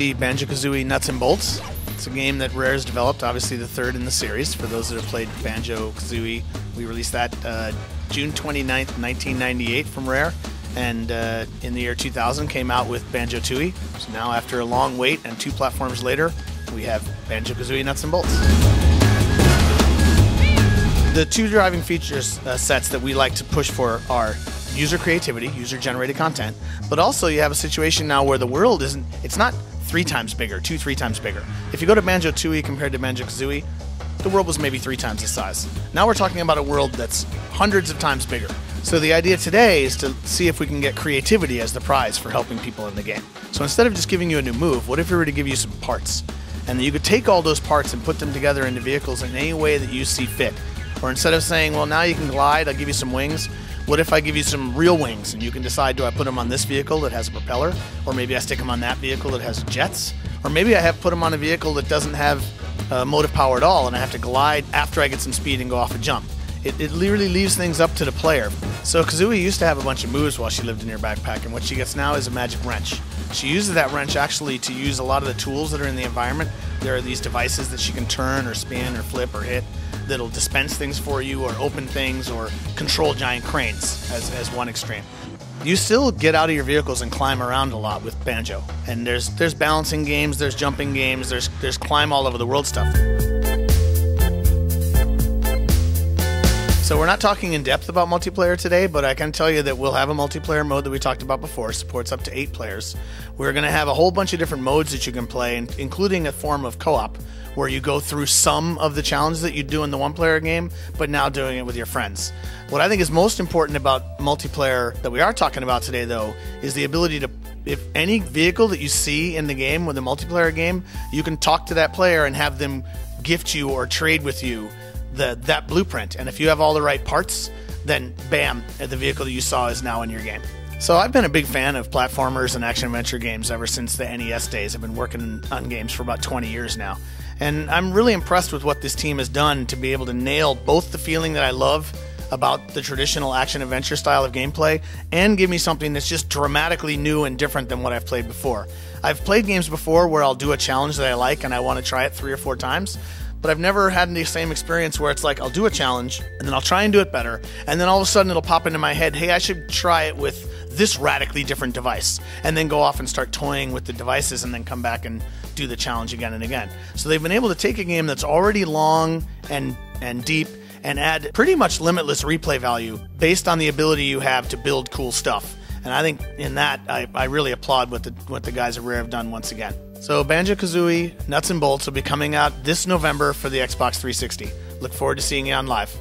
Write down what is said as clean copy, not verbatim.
The Banjo Kazooie Nuts and Bolts. It's a game that Rare's developed, obviously the third in the series. For those that have played Banjo Kazooie, we released that June 29th, 1998 from Rare. And in the year 2000 came out with Banjo Tooie. So now after a long wait and 2 platforms later, we have Banjo Kazooie Nuts and Bolts. The 2 driving features sets that we like to push for are user creativity, user-generated content, but also you have a situation now where the world it's not 3 times bigger, 3 times bigger. If you go to Banjo Tooie compared to Banjo Kazooie, the world was maybe 3 times the size. Now we're talking about a world that's hundreds of times bigger. So the idea today is to see if we can get creativity as the prize for helping people in the game. So instead of just giving you a new move, what if we were to give you some parts? And then you could take all those parts and put them together into vehicles in any way that you see fit. Or instead of saying, well, now you can glide, I'll give you some wings. What if I give you some real wings and you can decide, do I put them on this vehicle that has a propeller? Or maybe I stick them on that vehicle that has jets? Or maybe I put them on a vehicle that doesn't have motive power at all and I have to glide after I get some speed and go off a jump. It literally leaves things up to the player. So Kazooie used to have a bunch of moves while she lived in her backpack, and what she gets now is a magic wrench. She uses that wrench actually to use a lot of the tools that are in the environment. There are these devices that she can turn or spin or flip or hit that'll dispense things for you or open things or control giant cranes as one extreme. You still get out of your vehicles and climb around a lot with Banjo. And there's balancing games, there's jumping games, there's climb all over the world stuff. So we're not talking in depth about multiplayer today, but I can tell you that we'll have a multiplayer mode that we talked about before, supports up to 8 players. We're going to have a whole bunch of different modes that you can play, including a form of co-op, where you go through some of the challenges that you do in the one-player game, but now doing it with your friends. What I think is most important about multiplayer that we are talking about today, though, is the ability to, if any vehicle that you see in the game with a multiplayer game, you can talk to that player and have them gift you or trade with you that blueprint. And if you have all the right parts, then bam, the vehicle that you saw is now in your game. So I've been a big fan of platformers and action-adventure games ever since the NES days. I've been working on games for about 20 years now. And I'm really impressed with what this team has done to be able to nail both the feeling that I love about the traditional action-adventure style of gameplay and give me something that's just dramatically new and different than what I've played before. I've played games before where I'll do a challenge that I like and I want to try it 3 or 4 times, but I've never had the same experience where it's like I'll do a challenge and then I'll try and do it better, and then all of a sudden it'll pop into my head, hey, I should try it with this radically different device, and then go off and start toying with the devices and then come back and do the challenge again and again. So they've been able to take a game that's already long and deep and add pretty much limitless replay value based on the ability you have to build cool stuff. And I think in that, I really applaud what the guys at Rare have done once again. So Banjo Kazooie Nuts and Bolts will be coming out this November for the Xbox 360. Look forward to seeing you on live.